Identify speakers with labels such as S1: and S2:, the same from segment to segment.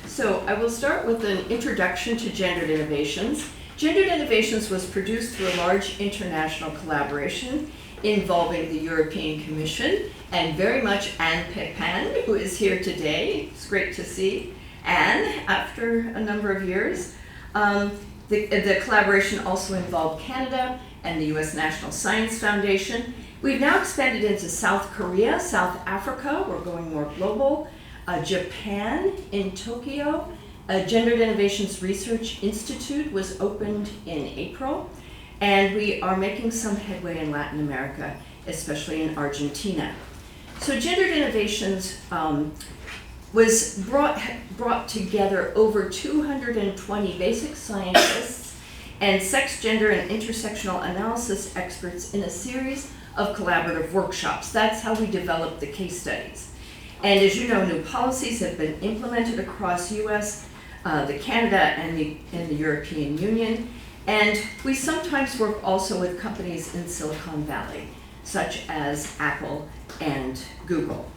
S1: So I will start with an introduction to Gendered Innovations. Gendered Innovations was produced through a large international collaboration involving the European Commission and very much Anne Pepin, who is here today. It's great to see Anne after a number of years. The collaboration also involved Canada and the US National Science Foundation. We've now expanded into South Korea, South Africa, we're going more global, Japan in Tokyo. Gendered Innovations Research Institute was opened in April, and we are making some headway in Latin America, especially in Argentina. So Gendered Innovations was brought together over 220 basic scientists and sex, gender, and intersectional analysis experts in a series of collaborative workshops. That's how we developed the case studies. And as you know, new policies have been implemented across US, the Canada, and the European Union. And we sometimes work also with companies in Silicon Valley, such as Apple and Google.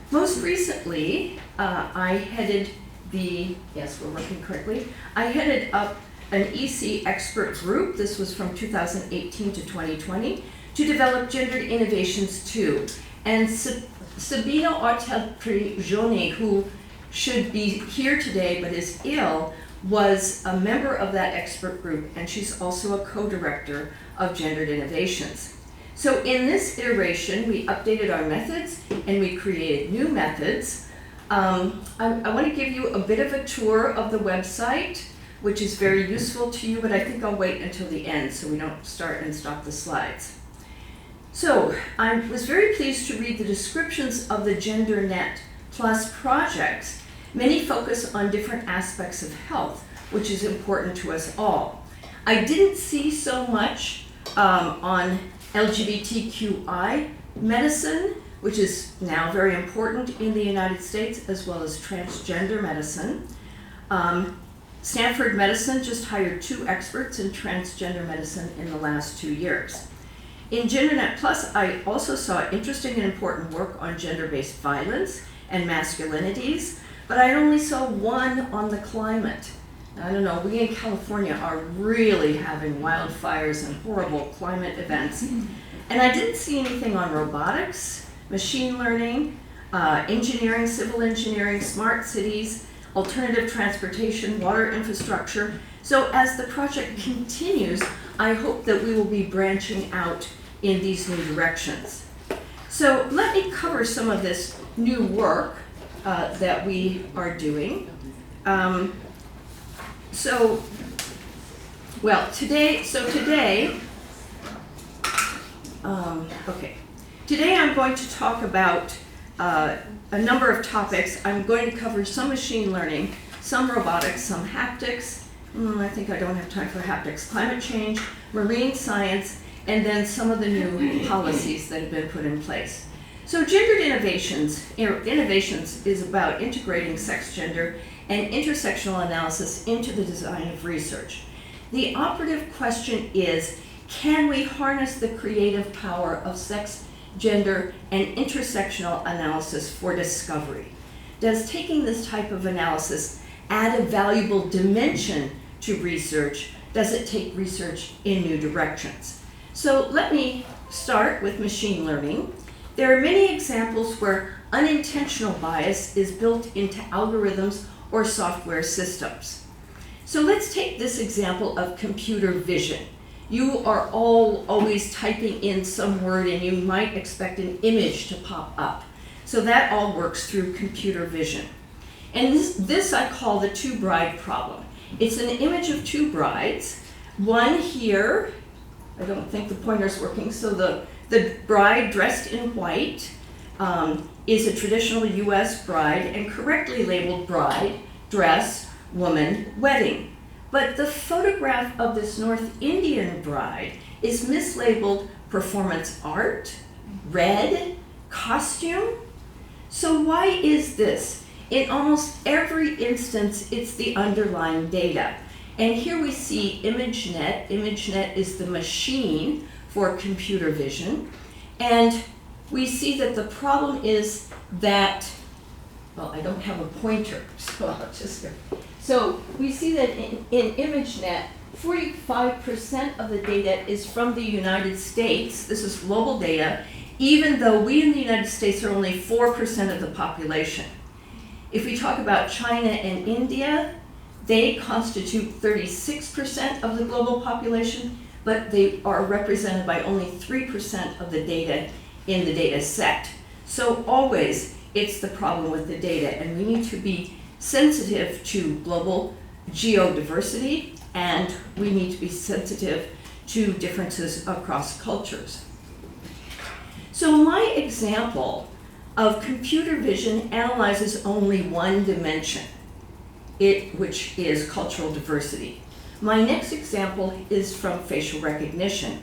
S1: Most recently, I headed I headed up an EC expert group, this was from 2018 to 2020, to develop Gendered Innovations 2. And Sabina Ortel-Prigioni, who should be here today but is ill, was a member of that expert group, and she's also a co-director of Gendered Innovations. So in this iteration, we updated our methods and we created new methods. I want to give you a bit of a tour of the website, which is very useful to you, but I think I'll wait until the end so we don't start and stop the slides. So I was very pleased to read the descriptions of the GenderNet Plus projects. Many focus on different aspects of health, which is important to us all. I didn't see so much on LGBTQI medicine, which is now very important in the United States, as well as transgender medicine. Stanford Medicine just hired 2 experts in transgender medicine in the last 2 years. In GenderNet Plus, I also saw interesting and important work on gender-based violence and masculinities, but I only saw one on the climate. I don't know, we in California are really having wildfires and horrible climate events. And I didn't see anything on robotics, machine learning, engineering, civil engineering, smart cities, alternative transportation, water infrastructure. So as the project continues, I hope that we will be branching out in these new directions. So let me cover some of this new work that we are doing. Today I'm going to talk about a number of topics. I'm going to cover some machine learning, some robotics, some haptics. I think I don't have time for haptics. Climate change, marine science, and then some of the new policies that have been put in place. So Gendered Innovations is about integrating sex, gender, and intersectional analysis into the design of research. The operative question is, can we harness the creative power of sex, gender, and intersectional analysis for discovery? Does taking this type of analysis add a valuable dimension to research? Does it take research in new directions? So let me start with machine learning. There are many examples where unintentional bias is built into algorithms or software systems. So let's take this example of computer vision. You are all always typing in some word and you might expect an image to pop up. So that all works through computer vision. And this I call the two-bride problem. It's an image of 2 brides. One here, I don't think the pointer's working, so the bride dressed in white is a traditional US bride and correctly labeled bride, dress, woman, wedding. But the photograph of this North Indian bride is mislabeled performance art, red, costume. So why is this? In almost every instance, it's the underlying data. And here we see ImageNet. ImageNet is the machine for computer vision. And we see that the problem is that, well, I don't have a pointer, so I'll just go. So we see that in ImageNet, 45% of the data is from the United States. This is global data, even though we in the United States are only 4% of the population. If we talk about China and India, they constitute 36% of the global population, but they are represented by only 3% of the data in the data set. So always it's the problem with the data, and we need to be sensitive to global geodiversity, and we need to be sensitive to differences across cultures. So my example of computer vision analyzes only one dimension, which is cultural diversity. My next example is from facial recognition.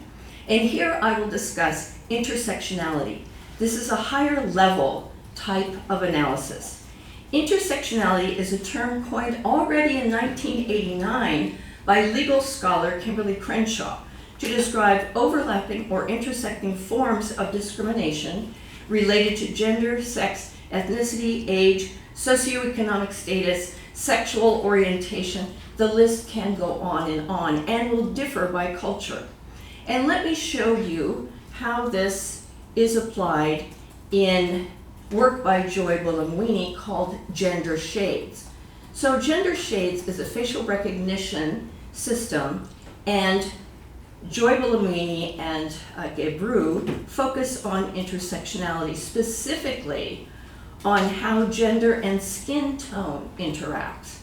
S1: And here I will discuss intersectionality. This is a higher level type of analysis. Intersectionality is a term coined already in 1989 by legal scholar Kimberly Crenshaw to describe overlapping or intersecting forms of discrimination related to gender, sex, ethnicity, age, socioeconomic status, sexual orientation. The list can go on and will differ by culture. And let me show you how this is applied in work by Joy Buolamwini called Gender Shades. So Gender Shades is a facial recognition system, and Joy Buolamwini and Gebru focus on intersectionality, specifically on how gender and skin tone interacts.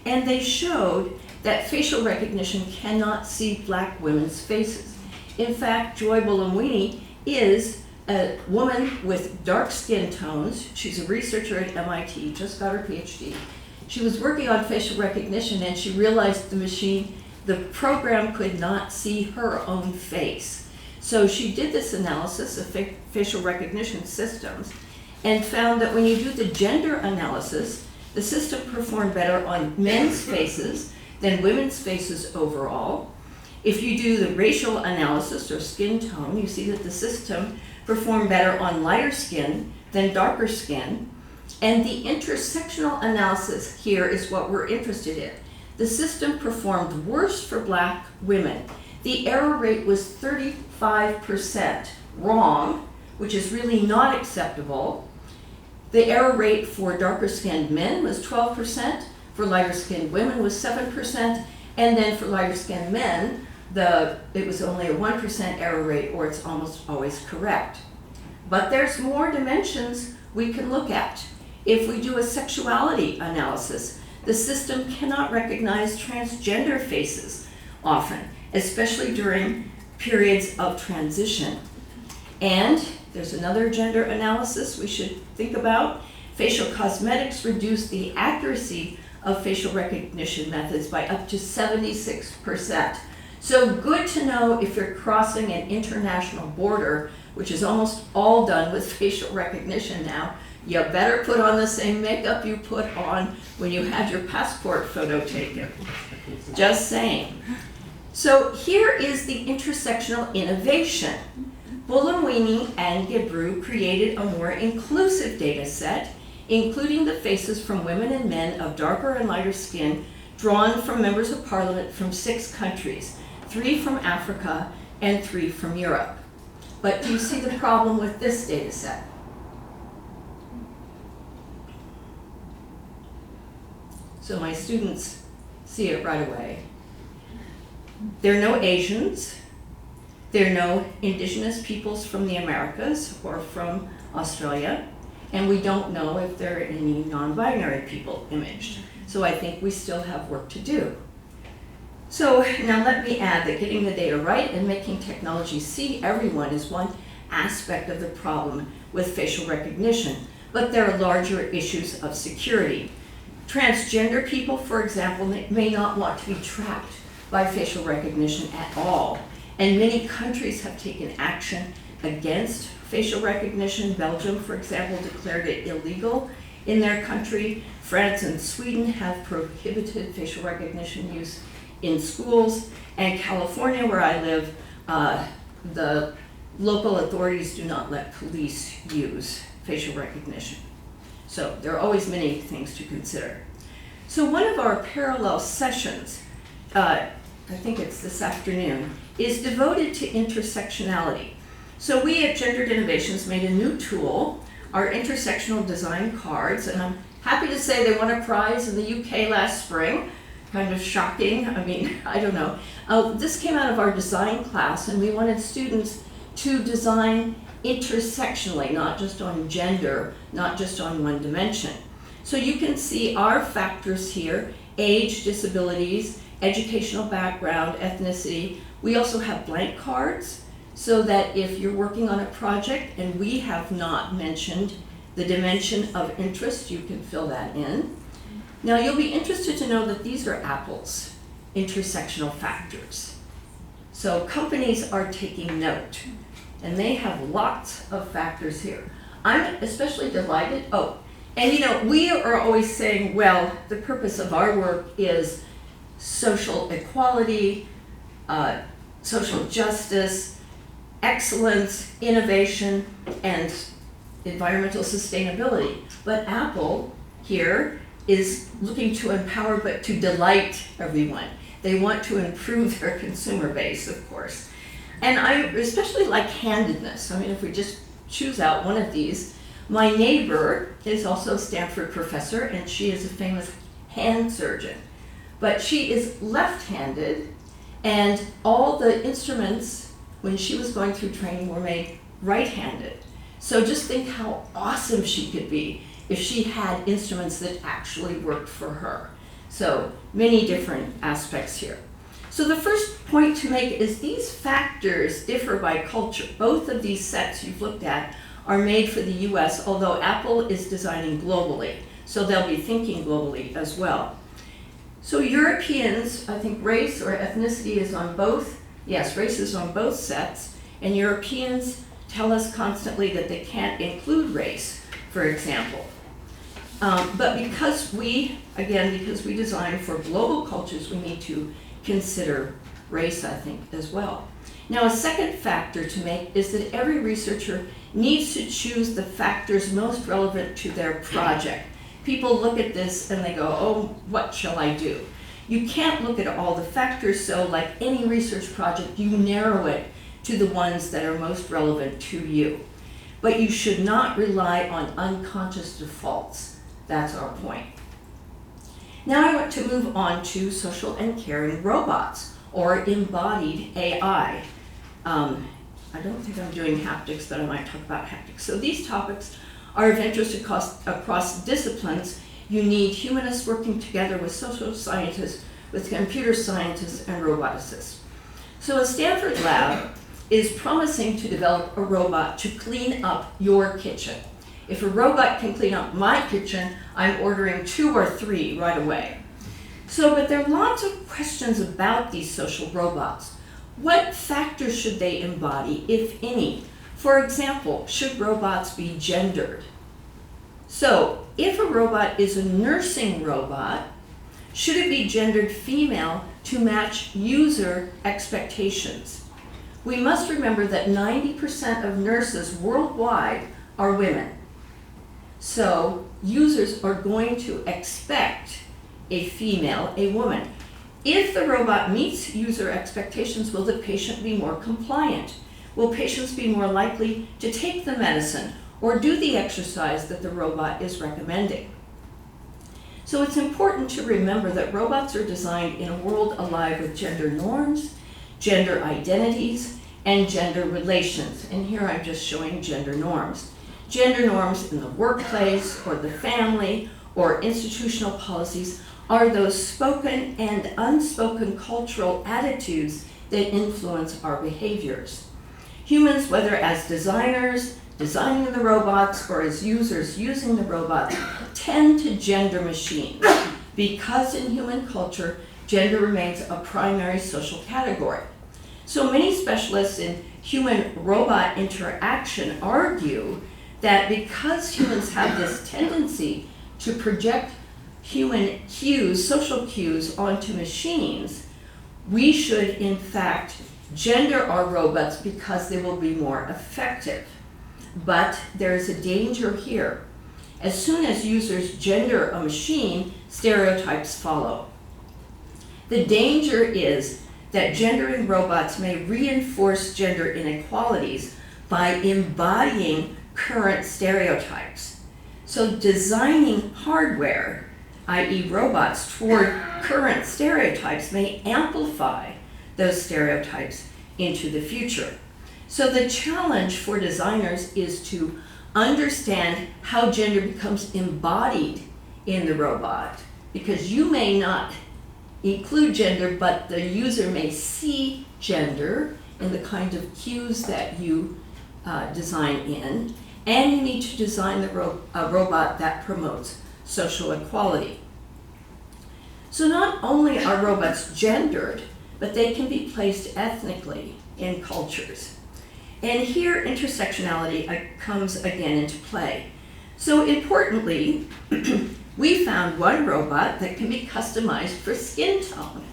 S1: And they showed that facial recognition cannot see Black women's faces. In fact, Joy Buolamwini is a woman with dark skin tones. She's a researcher at MIT, just got her PhD. She was working on facial recognition, and she realized the program could not see her own face. So she did this analysis of facial recognition systems and found that when you do the gender analysis, the system performed better on men's faces than women's faces overall. If you do the racial analysis or skin tone, you see that the system performed better on lighter skin than darker skin. And the intersectional analysis here is what we're interested in. The system performed worse for Black women. The error rate was 35% wrong, which is really not acceptable. The error rate for darker skinned men was 12%, for lighter skinned women was 7%, and then for lighter skinned men, it was only a 1% error rate, or it's almost always correct. But there's more dimensions we can look at. If we do a sexuality analysis, the system cannot recognize transgender faces often, especially during periods of transition. And there's another gender analysis we should think about. Facial cosmetics reduce the accuracy of facial recognition methods by up to 76%. So good to know if you're crossing an international border, which is almost all done with facial recognition now. You better put on the same makeup you put on when you had your passport photo taken. Just saying. So here is the intersectional innovation. Buolamwini and Gebru created a more inclusive data set, including the faces from women and men of darker and lighter skin, drawn from members of parliament from 6 countries, 3 from Africa and 3 from Europe. But do you see the problem with this data set? So my students see it right away. There are no Asians. There are no indigenous peoples from the Americas or from Australia. And we don't know if there are any non-binary people imaged. So I think we still have work to do. So now let me add that getting the data right and making technology see everyone is one aspect of the problem with facial recognition, but there are larger issues of security. Transgender people, for example, may not want to be tracked by facial recognition at all. And many countries have taken action against facial recognition. Belgium, for example, declared it illegal in their country. France and Sweden have prohibited facial recognition use in schools. And California, where I live, the local authorities do not let police use facial recognition. So there are always many things to consider. So one of our parallel sessions, I think it's this afternoon, is devoted to intersectionality. So we at Gendered Innovations made a new tool, our intersectional design cards, and I'm happy to say they won a prize in the UK last spring. Kind of shocking, I mean, I don't know. This came out of our design class, and we wanted students to design intersectionally, not just on gender, not just on one dimension. So you can see our factors here: age, disabilities, educational background, ethnicity. We also have blank cards, so that if you're working on a project and we have not mentioned the dimension of interest, you can fill that in. Now you'll be interested to know that these are Apple's intersectional factors. So companies are taking note, and they have lots of factors here. I'm especially delighted, and you know, we are always saying, well, the purpose of our work is social equality, social justice, excellence, innovation, and environmental sustainability. But Apple here is looking to empower, but to delight everyone. They want to improve their consumer base, of course. And I especially like handedness. I mean, if we just choose out one of these, my neighbor is also a Stanford professor, and she is a famous hand surgeon. But she is left-handed, and all the instruments, when she was going through training, were made right-handed. So just think how awesome she could be if she had instruments that actually worked for her. So many different aspects here. So the first point to make is these factors differ by culture. Both of these sets you've looked at are made for the US, although Apple is designing globally. So they'll be thinking globally as well. So Europeans, I think race or ethnicity is on both. Yes, race is on both sets. And Europeans tell us constantly that they can't include race, for example. But because we design for global cultures, we need to consider race, I think, as well. Now, a second factor to make is that every researcher needs to choose the factors most relevant to their project. People look at this and they go, oh, what shall I do? You can't look at all the factors, so like any research project, you narrow it to the ones that are most relevant to you. But you should not rely on unconscious defaults. That's our point. Now I want to move on to social and caring robots, or embodied AI. I don't think I'm doing haptics, but I might talk about haptics. So these topics are of interest across disciplines. You need humanists working together with social scientists, with computer scientists, and roboticists. So a Stanford lab is promising to develop a robot to clean up your kitchen. If a robot can clean up my kitchen, I'm ordering 2 or 3 right away. But there are lots of questions about these social robots. What factors should they embody, if any? For example, should robots be gendered? So if a robot is a nursing robot, should it be gendered female to match user expectations? We must remember that 90% of nurses worldwide are women. So users are going to expect a female, a woman. If the robot meets user expectations, will the patient be more compliant? Will patients be more likely to take the medicine or do the exercise that the robot is recommending? So it's important to remember that robots are designed in a world alive with gender norms, gender identities, and gender relations. And here I'm just showing gender norms. Gender norms in the workplace or the family or institutional policies are those spoken and unspoken cultural attitudes that influence our behaviors. Humans, whether as designers, designing the robots, or as users using the robots, tend to gender machines because in human culture, gender remains a primary social category. So many specialists in human-robot interaction argue that because humans have this tendency to project human cues, social cues, onto machines, we should in fact gender our robots because they will be more effective. But there's a danger here. As soon as users gender a machine, stereotypes follow. The danger is that gendering robots may reinforce gender inequalities by embodying current stereotypes. So designing hardware, i.e. robots, toward current stereotypes may amplify those stereotypes into the future. So the challenge for designers is to understand how gender becomes embodied in the robot, because you may not include gender, but the user may see gender in the kind of cues that you design in, and you need to design a robot that promotes social equality. So not only are robots gendered, but they can be placed ethnically in cultures. And here intersectionality comes again into play. So importantly, we found one robot that can be customized for skin tone,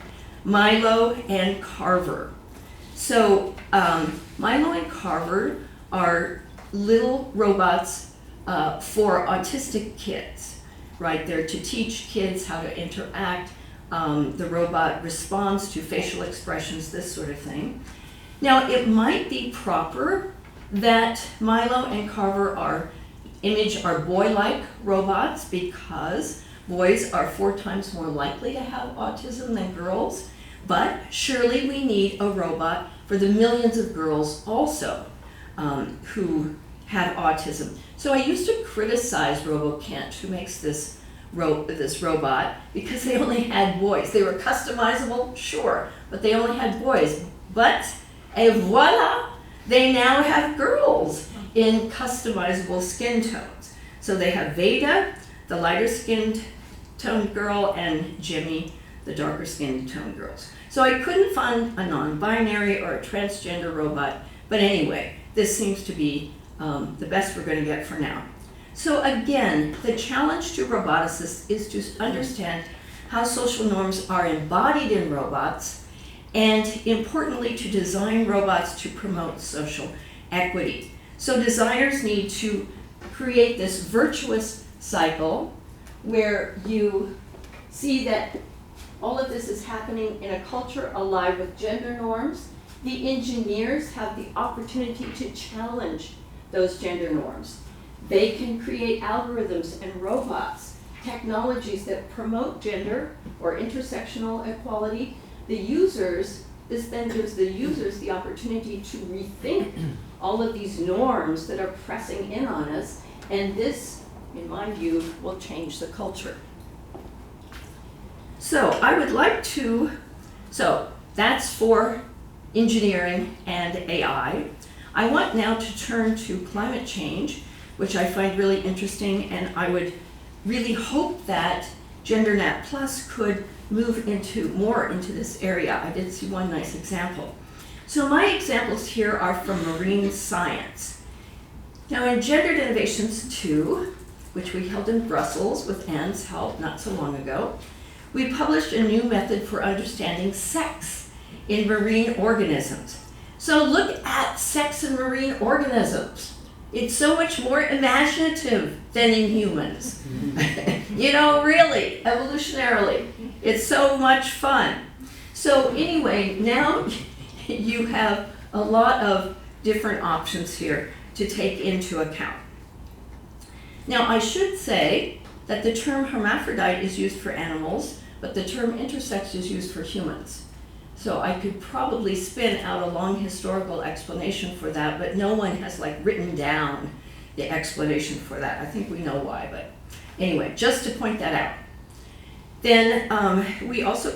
S1: Milo and Carver. So Milo and Carver are little robots for autistic kids, right? They're to teach kids how to interact. The robot responds to facial expressions, this sort of thing. Now, it might be proper that Milo and Carver are boy-like robots because boys are 4 times more likely to have autism than girls, but surely we need a robot for the millions of girls also who have autism. So I used to criticize RoboKent, who makes this robot, because they only had boys. They were customizable, sure, but they only had boys. But et voila, they now have girls in customizable skin tones. So they have Veda, the lighter skinned toned girl, and Jimmy, the darker skinned toned girls. So I couldn't find a non-binary or a transgender robot, but anyway, this seems to be the best we're going to get for now. So again, the challenge to roboticists is to understand how social norms are embodied in robots, and importantly, to design robots to promote social equity. So designers need to create this virtuous cycle where you see that all of this is happening in a culture alive with gender norms. The engineers have the opportunity to challenge those gender norms. They can create algorithms and robots, technologies that promote gender or intersectional equality. This then gives the users the opportunity to rethink all of these norms that are pressing in on us, and this, in my view, will change the culture. So that's for engineering and AI. I want now to turn to climate change, which I find really interesting, and I would really hope that GenderNet Plus could move more into this area. I did see one nice example. So my examples here are from marine science. Now in Gendered Innovations 2, which we held in Brussels with Anne's help not so long ago, we published a new method for understanding sex in marine organisms. So look at sex in marine organisms. It's so much more imaginative than in humans. You know, really, evolutionarily, it's so much fun. So anyway, now you have a lot of different options here to take into account. Now, I should say that the term hermaphrodite is used for animals, but the term intersex is used for humans. So I could probably spin out a long historical explanation for that, but no one has written down the explanation for that. I think we know why, but anyway, just to point that out. Then we also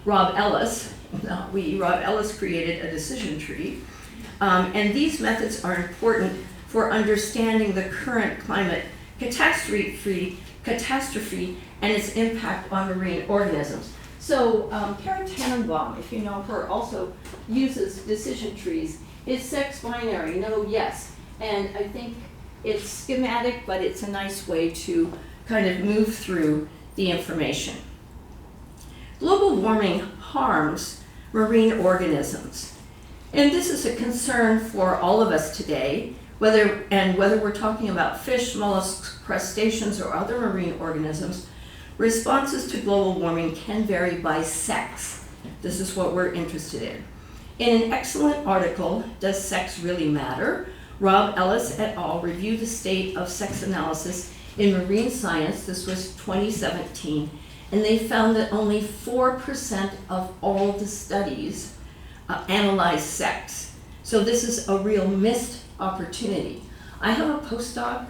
S1: Rob Ellis created a decision tree, and these methods are important for understanding the current climate catastrophe and its impact on marine organisms. So Kara Tannenbaum, if you know her, also uses decision trees. Is sex binary? No, yes. And I think it's schematic, but it's a nice way to kind of move through the information. Global warming harms marine organisms. And this is a concern for all of us today, whether we're talking about fish, mollusks, crustaceans, or other marine organisms. Responses to global warming can vary by sex. This is what we're interested in. In an excellent article, Does Sex Really Matter?, Rob Ellis et al. Reviewed the state of sex analysis in marine science. This was 2017, and they found that only 4% of all the studies analyze sex. So this is a real missed opportunity. I have a postdoc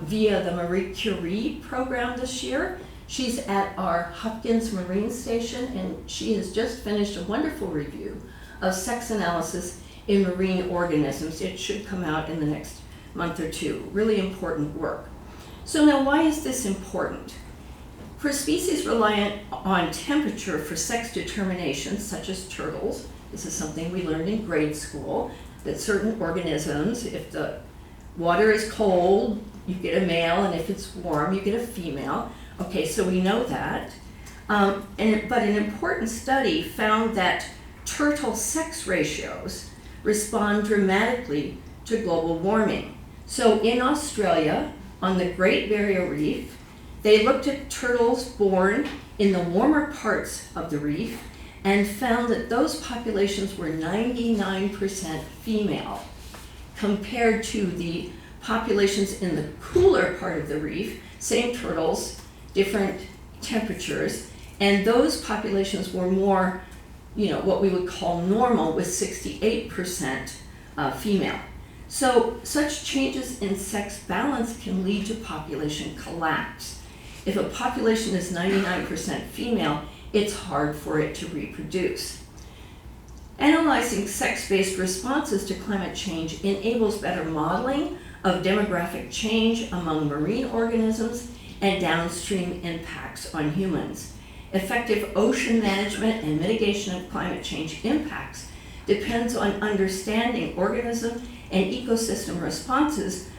S1: via the Marie Curie program this year. She's at our Hopkins Marine Station, and she has just finished a wonderful review of sex analysis in marine organisms. It should come out in the next month or two. Really important work. So now, why is this important? For species reliant on temperature for sex determination, such as turtles, this is something we learned in grade school, that certain organisms, if the water is cold, you get a male, and if it's warm, you get a female. Okay, so we know that. But an important study found that turtle sex ratios respond dramatically to global warming. So in Australia, on the Great Barrier Reef, they looked at turtles born in the warmer parts of the reef and found that those populations were 99% female compared to the populations in the cooler part of the reef, same turtles, different temperatures, and those populations were more, what we would call normal, with 68% female. So such changes in sex balance can lead to population collapse. If a population is 99% female, it's hard for it to reproduce. Analyzing sex-based responses to climate change enables better modeling of demographic change among marine organisms and downstream impacts on humans. Effective ocean management and mitigation of climate change impacts depends on understanding organism and ecosystem responses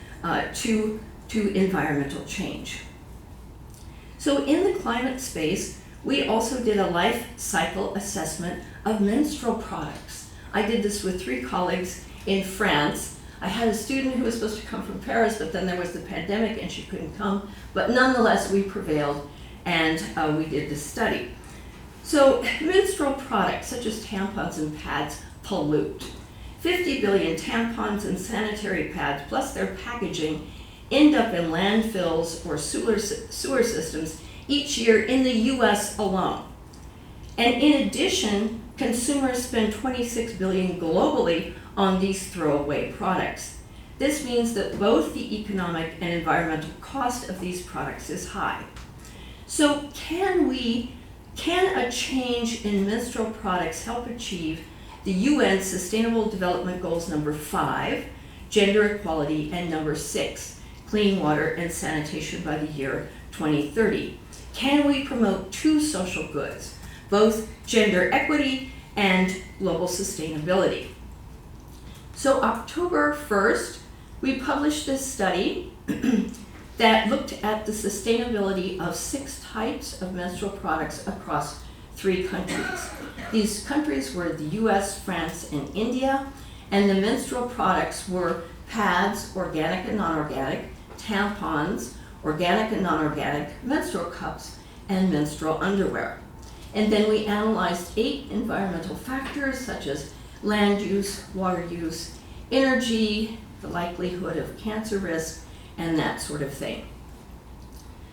S1: to environmental change. So in the climate space, we also did a life cycle assessment of menstrual products. I did this with 3 colleagues in France. I had a student who was supposed to come from Paris, but then there was the pandemic and she couldn't come. But nonetheless, we prevailed and we did this study. So menstrual products such as tampons and pads pollute. 50 billion tampons and sanitary pads, plus their packaging, end up in landfills or sewer systems each year in the US alone. And in addition, consumers spend 26 billion globally on these throwaway products. This means that both the economic and environmental cost of these products is high. So can a change in menstrual products help achieve the UN Sustainable Development Goals number 5, gender equality, and number 6, clean water and sanitation by the year 2030? Can we promote 2 social goods, both gender equity and global sustainability? So October 1st, we published this study that looked at the sustainability of 6 types of menstrual products across 3 countries. These countries were the US, France, and India, and the menstrual products were pads, organic and non-organic, tampons, organic and non-organic, menstrual cups, and menstrual underwear. And then we analyzed 8 environmental factors such as land use, water use, energy, the likelihood of cancer risk, and that sort of thing.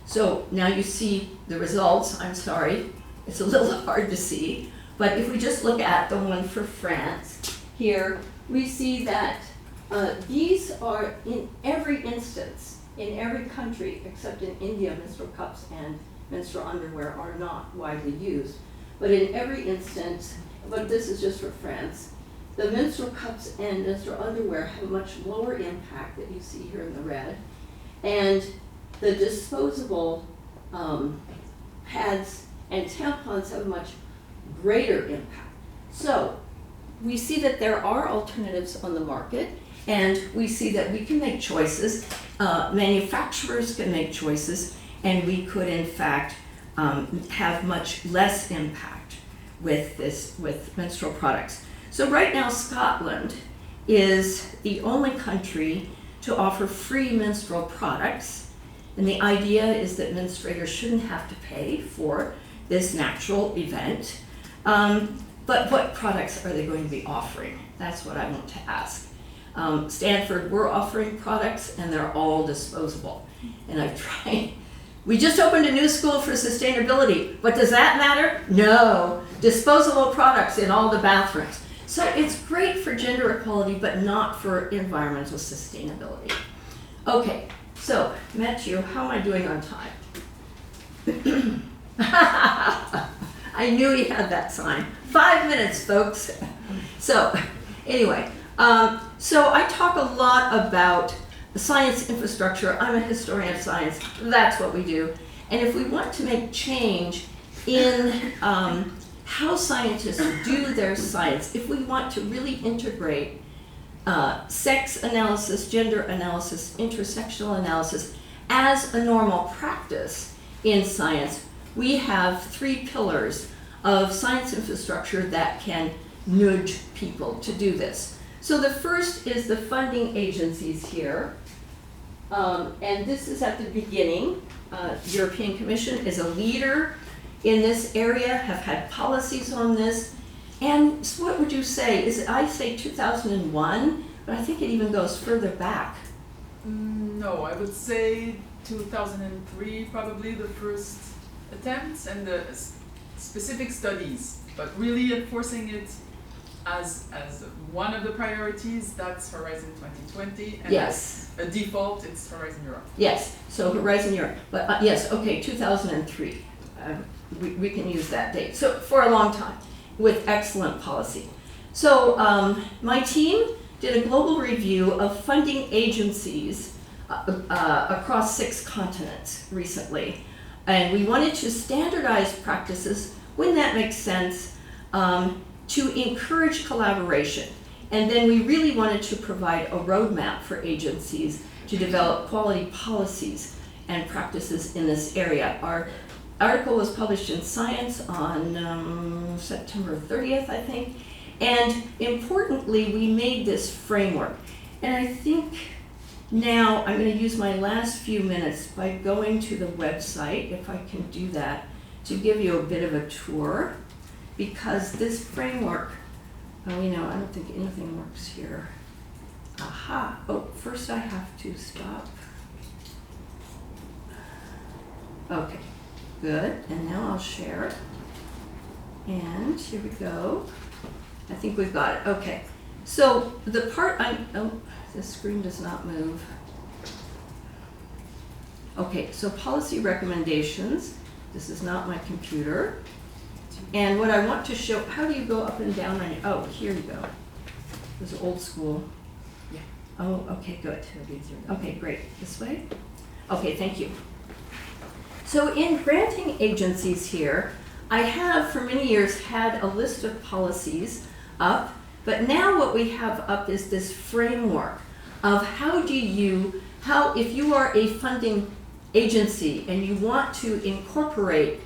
S1: So now you see the results. I'm sorry, it's a little hard to see, but if we just look at the one for France, here we see that these are in every instance, in every country, except in India, menstrual cups and menstrual underwear are not widely used. But in every instance, but this is just for France, the menstrual cups and menstrual underwear have a much lower impact that you see here in the red. And the disposable pads and tampons have a much greater impact. So we see that there are alternatives on the market, and we see that we can make choices. Manufacturers can make choices, and we could in fact have much less impact with menstrual products. So right now, Scotland is the only country to offer free menstrual products. And the idea is that menstruators shouldn't have to pay for this natural event. But what products are they going to be offering? That's what I want to ask. Stanford, we're offering products and they're all disposable. And I've tried, we just opened a new school for sustainability, but does that matter? No, disposable products in all the bathrooms. So it's great for gender equality, but not for environmental sustainability. Okay, so Matthew, how am I doing on time? I knew he had that sign. 5 minutes, folks. So anyway, so I talk a lot about science infrastructure. I'm a historian of science. That's what we do. And if we want to make change in how scientists do their science, if we want to really integrate sex analysis, gender analysis, intersectional analysis as a normal practice in science, we have 3 pillars of science infrastructure that can nudge people to do this. So the first is the funding agencies here. And this is at the beginning. European Commission is a leader in this area, have had policies on this. And so what would you say? I say 2001, but I think it even goes further back.
S2: No, I would say 2003, probably the first attempts and the specific studies, but really enforcing it as one of the priorities, that's Horizon 2020, and
S1: yes,
S2: as a default, it's Horizon Europe.
S1: Yes, so Horizon Europe, but yes, okay, 2003, we can use that date. So for a long time, with excellent policy. So my team did a global review of funding agencies across 6 continents recently, and we wanted to standardize practices when that makes sense, to encourage collaboration. And then we really wanted to provide a roadmap for agencies to develop quality policies and practices in this area. Our article was published in Science on September 30th, I think. And importantly, we made this framework. And I think now I'm going to use my last few minutes by going to the website, if I can do that, to give you a bit of a tour. Because this framework, I don't think anything works here. Aha, oh, first I have to stop. Okay, good, and now I'll share. And here we go. I think we've got it, okay. So the part the screen does not move. Okay, so policy recommendations. This is not my computer. And what I want to show, how do you go up and down on it? Oh, here you go. This is old school.
S2: Yeah.
S1: Oh, okay, good. Okay, great. This way? Okay, thank you. So in granting agencies here, I have for many years had a list of policies up, but now what we have up is this framework of if you are a funding agency and you want to incorporate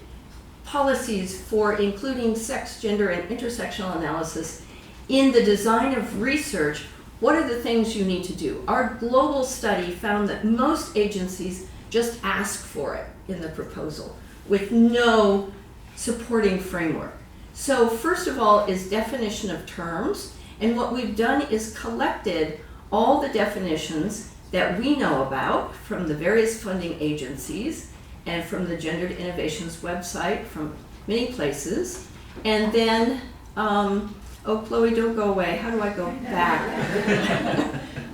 S1: policies for including sex, gender, and intersectional analysis in the design of research, what are the things you need to do? Our global study found that most agencies just ask for it in the proposal with no supporting framework. So first of all is definition of terms, and what we've done is collected all the definitions that we know about from the various funding agencies and from the Gendered Innovations website, from many places. And then, oh, Chloe, don't go away. How do I go back?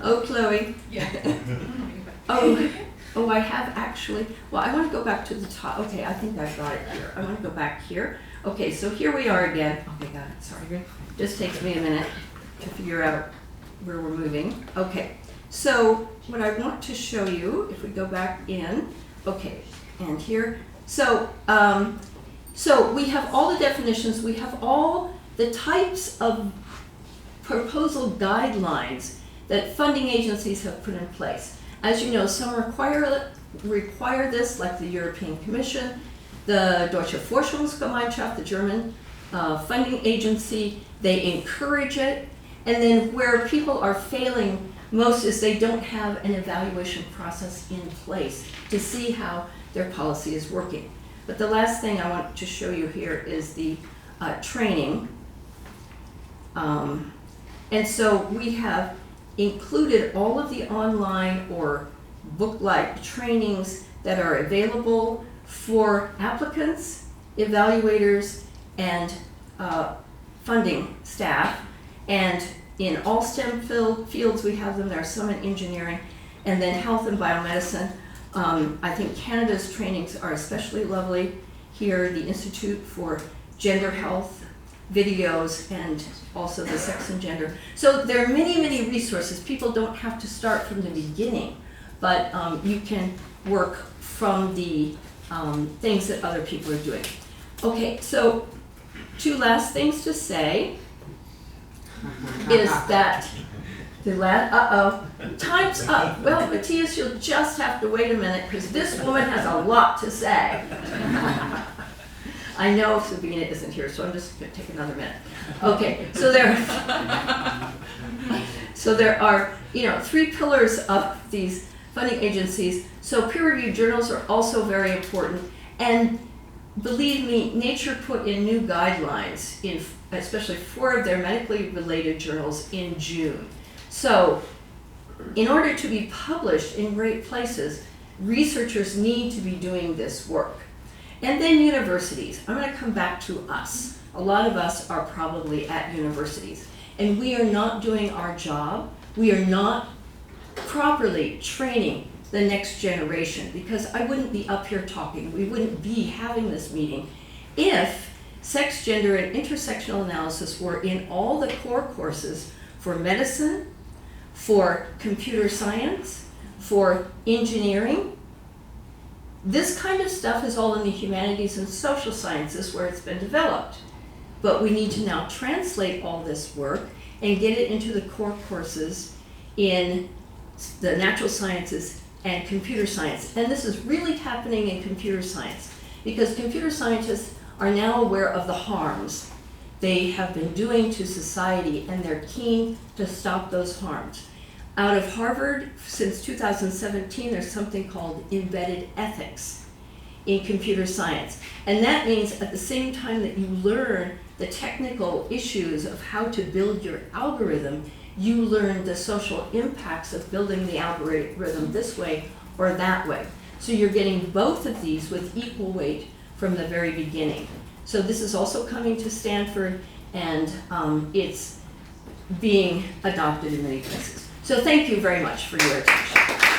S1: Oh, Chloe.
S2: Yeah.
S1: Oh, I have actually, well, I want to go back to the top. Okay, I think I've got it here. I want to go back here. Okay, so here we are again. Okay, got it, sorry. Just takes me a minute to figure out where we're moving. Okay, so what I want to show you, if we go back in, okay, and here, so we have all the definitions, we have all the types of proposal guidelines that funding agencies have put in place. As you know, some require this, like the European Commission, the Deutsche Forschungsgemeinschaft, the German funding agency, they encourage it, and then where people are failing most is they don't have an evaluation process in place to see how their policy is working. But the last thing I want to show you here is the training. And so we have included all of the online or book-like trainings that are available for applicants, evaluators, and funding staff. And in all STEM fields, we have them. There are some in engineering, and then health and biomedicine. I think Canada's trainings are especially lovely. Here, the Institute for Gender Health videos, and also the sex and gender. So there are many, many resources. People don't have to start from the beginning, but you can work from the things that other people are doing. Okay, so two last things to say is that the last, time's up. Well, Matthias, you'll just have to wait a minute because this woman has a lot to say. I know Sabina isn't here, so I'm just going to take another minute. Okay, so there are, three pillars of these funding agencies. So peer-reviewed journals are also very important, and believe me, Nature put in new guidelines in especially 4 of their medically related journals in June. So in order to be published in great places, researchers need to be doing this work. And then universities. I'm going to come back to us. A lot of us are probably at universities, and we are not doing our job. We are not properly training the next generation, because I wouldn't be up here talking, we wouldn't be having this meeting if sex, gender, and intersectional analysis were in all the core courses for medicine, for computer science, for engineering. This kind of stuff is all in the humanities and social sciences where it's been developed. But we need to now translate all this work and get it into the core courses in the natural sciences and computer science. And this is really happening in computer science because computer scientists are now aware of the harms they have been doing to society, and they're keen to stop those harms. Out of Harvard, since 2017, there's something called embedded ethics in computer science. And that means at the same time that you learn the technical issues of how to build your algorithm, you learn the social impacts of building the algorithm this way or that way. So you're getting both of these with equal weight from the very beginning. So this is also coming to Stanford, and it's being adopted in many places. So thank you very much for your attention.